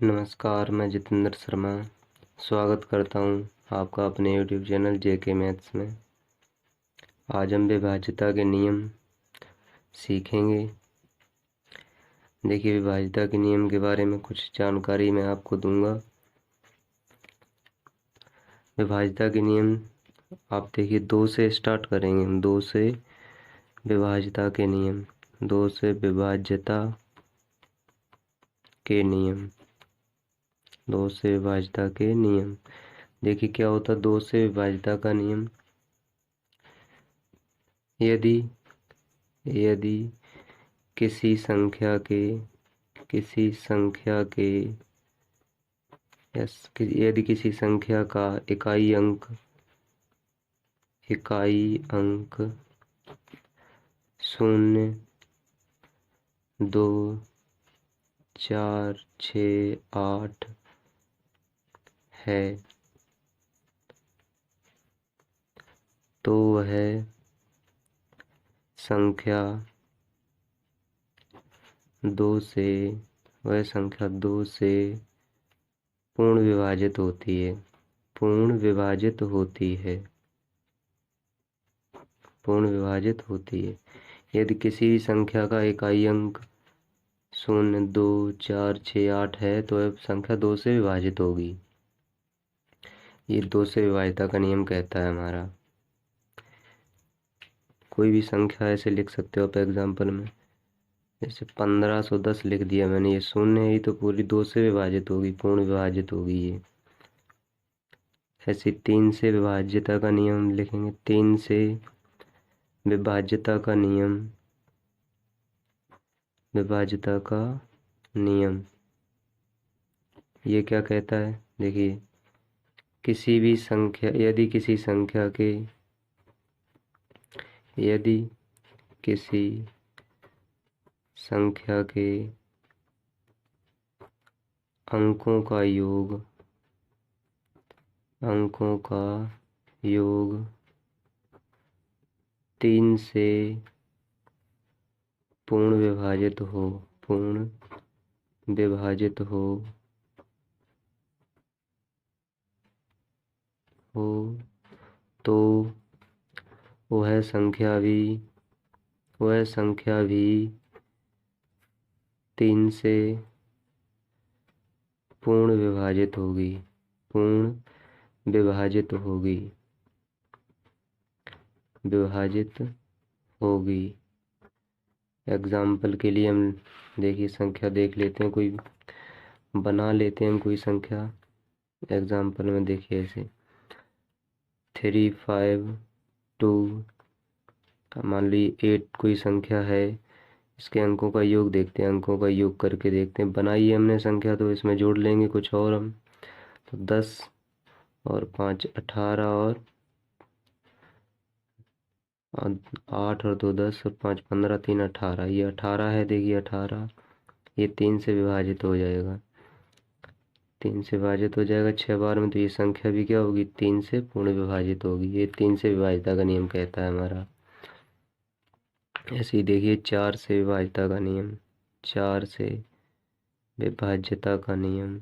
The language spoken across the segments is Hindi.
नमस्कार, मैं जितेंद्र शर्मा स्वागत करता हूं आपका अपने YouTube चैनल जेके मैथ्स में। आज हम विभाज्यता के नियम सीखेंगे। देखिए, विभाज्यता के नियम के बारे में कुछ जानकारी मैं आपको दूंगा। विभाज्यता के नियम आप देखिए, 2 से स्टार्ट करेंगे हम। 2 से विभाज्यता के नियम, 2 से विभाज्यता के नियम, 2 से विभाज्यता के नियम। देखिए क्या होता है 2 से विभाज्यता का नियम। यदि किसी संख्या के यदि किसी संख्या का इकाई अंक 0, 2, 4, 6, 8 है, तो वह संख्या 2 से पूर्ण विभाजित होती है। यदि किसी संख्या का इकाई अंक 0, 2, 4, 6, 8 है तो वह संख्या 2 से विभाजित होगी। ये 2 से विभाज्यता का नियम कहता है हमारा। कोई भी संख्या ऐसे लिख सकते हो आप एग्जाम्पल में, जैसे 1510 लिख दिया मैंने। ये 0 है, ये तो पूरी 2 से विभाजित होगी, पूर्ण विभाजित होगी ये। ऐसे 3 से विभाज्यता का नियम लिखेंगे। 3 से विभाज्यता का नियम ये क्या कहता है? देखिए, यदि किसी संख्या के अंकों का योग 3 से पूर्ण विभाजित हो तो वह संख्या भी 3 से पूर्ण विभाजित होगी। एग्जाम्पल के लिए हम देखिए संख्या देख लेते हैं, कोई बना लेते हैं हम कोई संख्या। एग्जाम्पल में देखिए ऐसे 3, 5, 2, मान लीजिए 8 कोई संख्या है। इसके अंकों का योग देखते हैं, अंकों का योग करके देखते हैं। बनाई हमने संख्या तो इसमें जोड़ लेंगे कुछ और हम। तो 10 और 5 18 और 8 और 2 10 और 5 15 3 18। ये 18 है। देखिए 18 ये 3 से विभाजित हो जाएगा। 3 से विभाजित हो जाएगा 6 बार में, तो ये संख्या भी क्या होगी? 3 से पूर्ण विभाजित होगी। ये 3 से विभाज्यता का नियम कहता है हमारा। ऐसे ही देखिए 4 से विभाज्यता का नियम। 4 से विभाज्यता का नियम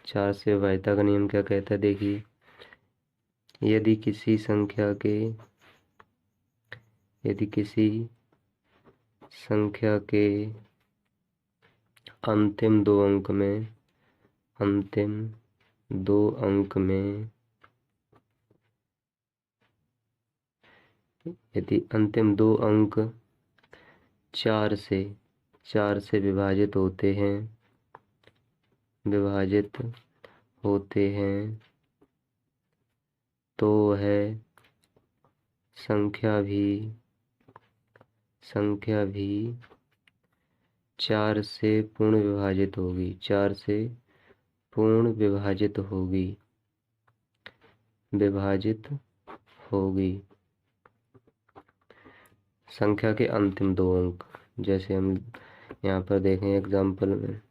4 से विभाज्यता का नियम क्या कहता है? देखिए, यदि किसी संख्या के अंतिम दो अंक में यदि अंतिम 2 अंक 4 से विभाजित होते हैं तो वह संख्या भी 4 से पूर्ण विभाजित होगी। संख्या के अंतिम 2 अंक, जैसे हम यहाँ पर देखें एग्जाम्पल में,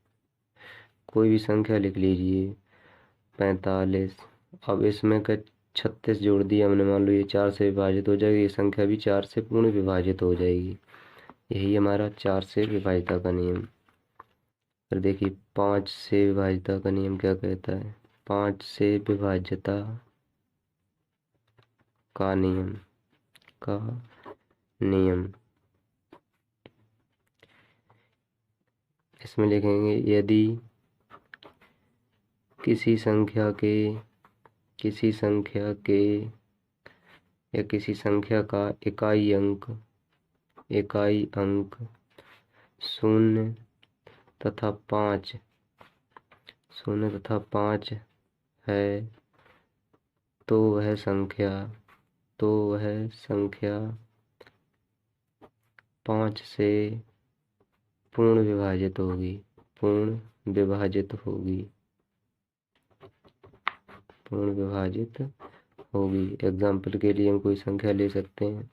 कोई भी संख्या लिख लीजिए 45। अब इसमें का 36 जोड़ दिया हमने, मान लो ये 4 से विभाजित हो जाएगी। ये संख्या भी 4 से पूर्ण विभाजित हो जाएगी। यही हमारा 4 से विभाज्यता का नियम। फिर देखिए 5 से विभाज्यता का नियम क्या कहता है। 5 से विभाज्यता का नियम का नियम इसमें लिखेंगे यदि किसी संख्या के या किसी संख्या का इकाई अंक 0 तथा 5 है तो वह संख्या 5 से पूर्ण विभाजित होगी। एग्जाम्पल के लिए हम कोई संख्या ले सकते हैं।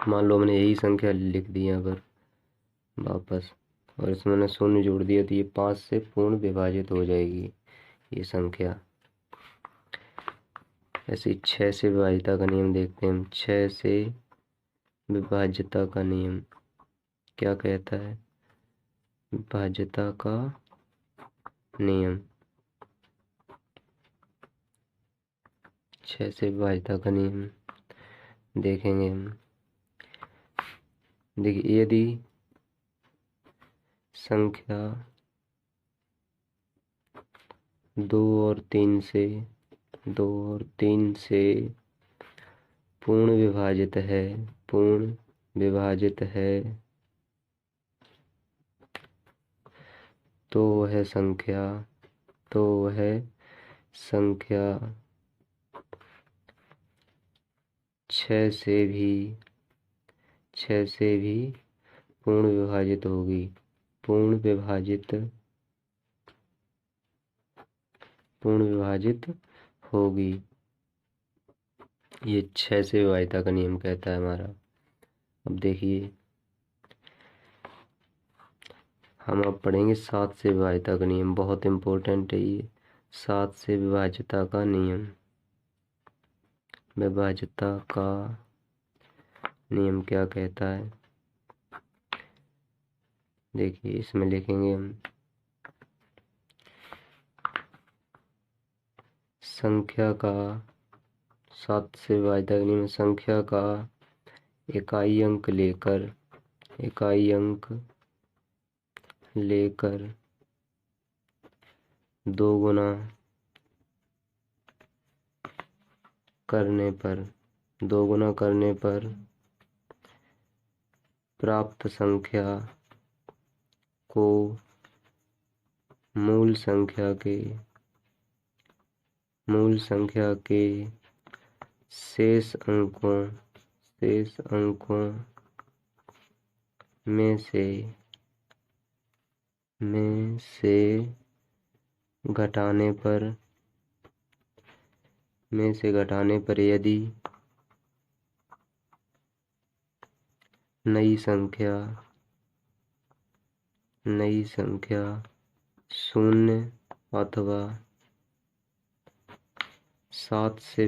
मान लो हमने यही संख्या लिख दी यहाँ पर वापस, और इसमें मैंने 0 जोड़ दिया, तो ये 5 से पूर्ण विभाजित हो जाएगी ये संख्या। ऐसे 6 से विभाज्यता का नियम देखते हैं हम। 6 से विभाज्यता का नियम क्या कहता है। विभाज्यता का नियम 6 से विभाज्यता का नियम देखेंगे हम। देखिए यदि संख्या 2 और 3 से पूर्ण विभाजित है तो वह संख्या 6 से भी पूर्ण विभाजित होगी। ये 6 से विभाज्यता का नियम कहता है हमारा। अब देखिए हम अब पढ़ेंगे 7 से विभाज्यता का नियम। बहुत इम्पोर्टेंट है ये 7 से विभाज्यता का नियम। विभाज्यता का नियम क्या कहता है। देखिए इसमें लिखेंगे हम संख्या का 7 से विभाज्यता का नियम संख्या का इकाई अंक लेकर 2 गुना करने पर प्राप्त संख्या को मूल संख्या के शेष अंकों में से घटाने पर यदि नई संख्या 0 अथवा 7 से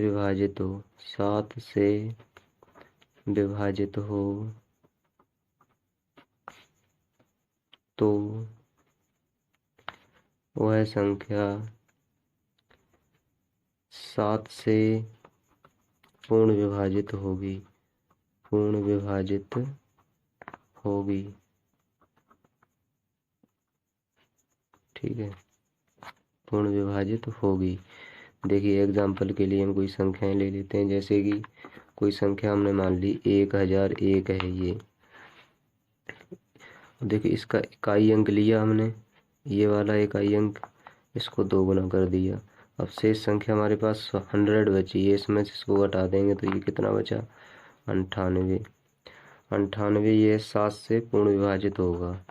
विभाजित हो तो वह संख्या 7 से पूर्ण विभाजित होगी। ठीक है, पूर्ण विभाजित होगी। देखिए एग्जाम्पल के लिए हम कोई संख्याएं ले लेते हैं। जैसे कि कोई संख्या हमने मान ली 1001 है ये। देखिए इसका इकाई अंक लिया हमने, ये वाला इकाई अंक, इसको 2 गुना कर दिया। अब शेष संख्या हमारे पास 100 बची है, इसमें से इसको घटा देंगे तो ये कितना बचा 98। ये 7 से पूर्ण विभाजित होगा।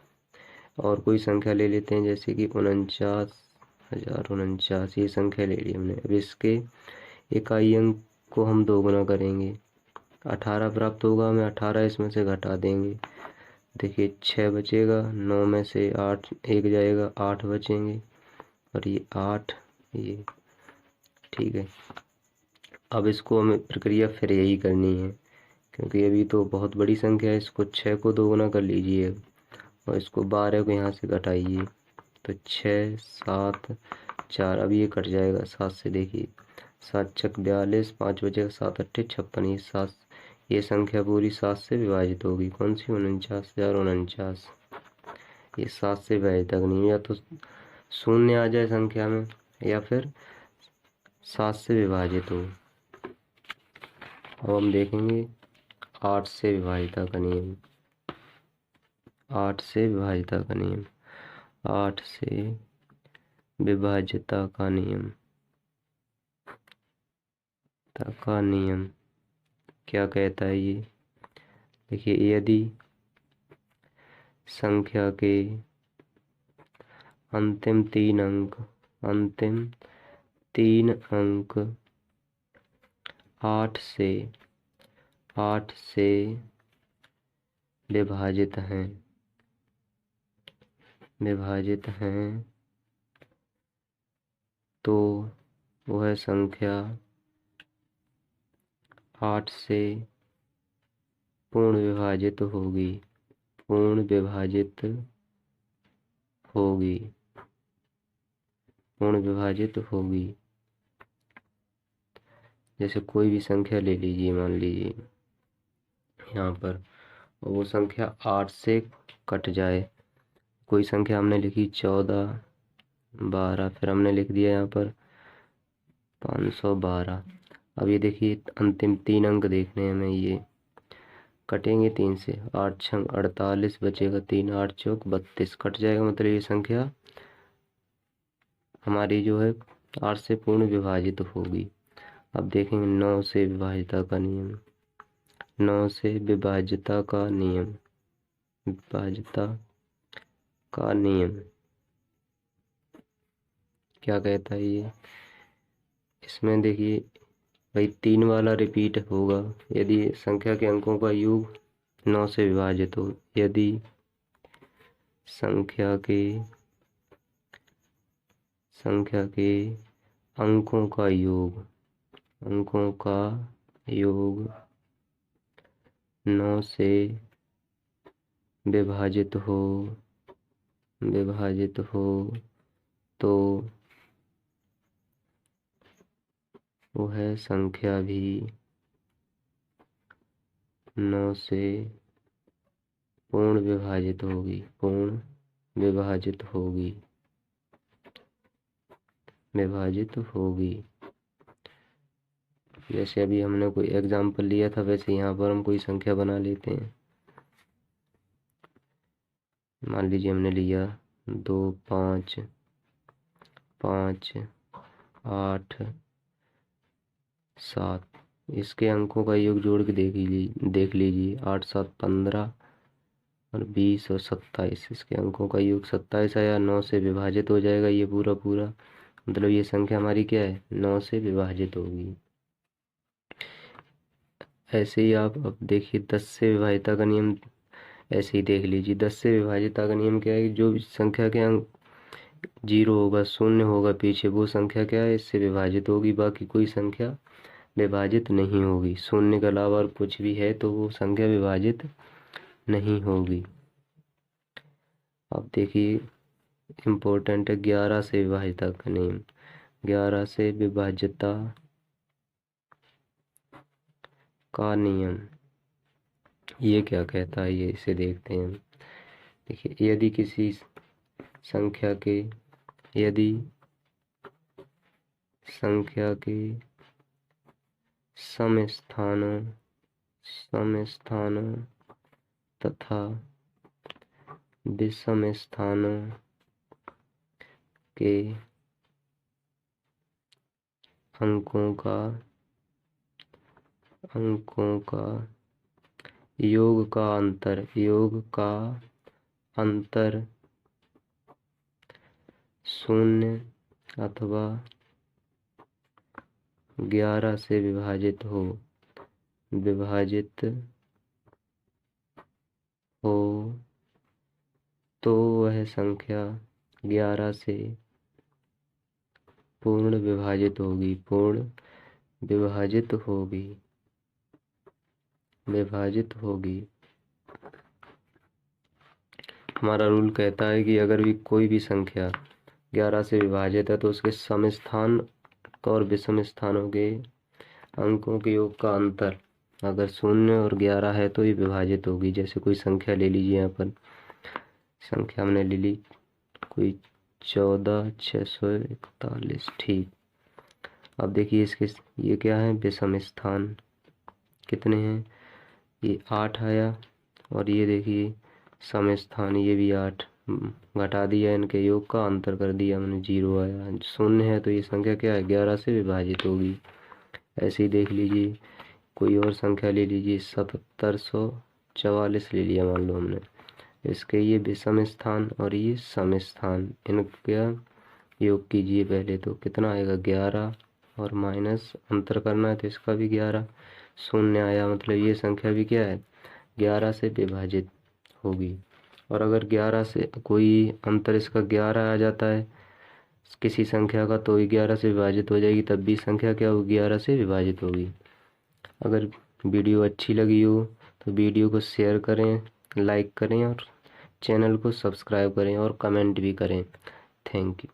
और कोई संख्या ले लेते हैं जैसे कि 49,049 ये संख्या ले ली हमने। अब इसके इकाई अंक को हम 2 गुना करेंगे, 18 प्राप्त होगा हमें। 18 इसमें से घटा देंगे, देखिए 6 बचेगा, 9 में से 8 एक जाएगा, 8 बचेंगे, और ये 8 ये। ठीक है, अब इसको हमें प्रक्रिया फिर यही करनी है क्योंकि अभी तो बहुत बड़ी संख्या है, इसको 6 को 2 गुना कर लीजिए और इसको 12 को यहाँ से घटाइए तो 6 7 4, अब ये कट जाएगा 7 से। देखिए 7 छक 42, 5 बचेगा 7 अट्ठे 56, ये 7, ये संख्या पूरी 7 से विभाजित होगी। कौन सी? 49,49। ये 7 से विभाजित नहीं, या तो शून्य आ जाए संख्या में या फिर 7 से विभाजित हो। अब हम देखेंगे 8 से विभाजिता का नियम। 8 से विभाजिता का नियम, 8 से विभाज्यता का नियम। का नियम क्या कहता है ये? देखिए, यदि संख्या के अंतिम तीन अंक 8 से विभाजित हैं तो वह संख्या 8 से पूर्ण विभाजित होगी। जैसे कोई भी संख्या ले लीजिए, मान लीजिए यहाँ पर, और वो संख्या 8 से कट जाए। कोई संख्या हमने लिखी 14, 12, फिर हमने लिख दिया यहाँ पर 512। अब ये देखिए अंतिम 3 अंक देखने हैं हमें, ये कटेंगे 3 से। 8 छंग 48, बचेगा 3, 8 चौक 32, कट जाएगा। मतलब ये संख्या हमारी जो है 8 से पूर्ण विभाजित होगी। अब देखेंगे 9 से विभाज्यता का नियम। 9 से विभाज्यता का नियम, क्या कहता है ये? इसमें देखिए भाई 3 वाला रिपीट होगा। यदि संख्या के अंकों का योग 9 से विभाजित हो, यदि संख्या के अंकों का योग 9 से विभाजित हो तो वह संख्या भी 9 से पूर्ण विभाजित होगी। जैसे अभी हमने कोई एग्जाम्पल लिया था, वैसे यहाँ पर हम कोई संख्या बना लेते हैं। मान लीजिए हमने लिया 2 5 5 8 7, इसके अंकों का योग जोड़ के देख लीजिए 8 7 15 और 20 और 27, इसके अंकों का योग 27 आया। 9 से विभाजित हो जाएगा ये पूरा, मतलब ये संख्या हमारी क्या है? 9 से विभाजित होगी। ऐसे ही आप अब देखिए 10 से विभाज्यता का नियम ऐसे ही देख लीजिए। 10 से विभाज्यता का नियम क्या है? जो भी संख्या के अंक 0 होगा, 0 होगा पीछे, वो संख्या क्या है? इससे विभाजित होगी। बाकी कोई संख्या विभाजित नहीं होगी। 0 के अलावा और कुछ भी है तो वो संख्या विभाजित नहीं होगी। अब देखिए इम्पोर्टेंट है 11 से विभाज्यता का नियम। 11 से विभाज्यता का नियम ये क्या कहता है? ये इसे देखते हैं। देखिए, यदि किसी संख्या के सम स्थानों तथा विषम स्थानों के अंकों का योग का अंतर 0 अथवा 11 से विभाजित हो तो वह संख्या 11 से पूर्ण विभाजित होगी। विभाजित होगी। हमारा रूल कहता है कि अगर भी कोई भी संख्या 11 से विभाजित है तो उसके सम स्थान और विषम स्थानों के अंकों के योग का अंतर अगर 0 और 11 है तो ये विभाजित होगी। जैसे कोई संख्या ले लीजिए, यहाँ पर संख्या हमने ले ली कोई 14,641। ठीक, अब देखिए इसके ये क्या है, विषम स्थान कितने हैं, ये 8 आया, और ये देखिए सम स्थान ये भी 8, घटा दिया, इनके योग का अंतर कर दिया हमने, 0 आया। 0 है तो ये संख्या क्या है, 11 से विभाजित होगी। ऐसे ही देख लीजिए, कोई और संख्या ले लीजिए, 7744 ले लिया मान लो हमने, इसके ये विषम स्थान और ये सम स्थान, इनका योग कीजिए पहले, तो कितना आएगा 11, और माइनस अंतर करना है तो इसका भी 11, 0 आया, मतलब ये संख्या भी क्या है, 11 से विभाजित होगी। और अगर 11 से कोई अंतर इसका 11 आ जाता है किसी संख्या का, तो 11 से विभाजित हो जाएगी, तब भी संख्या क्या होगी, 11 से विभाजित होगी। अगर वीडियो अच्छी लगी हो तो वीडियो को शेयर करें, लाइक करें, और चैनल को सब्सक्राइब करें, और कमेंट भी करें। Thank you.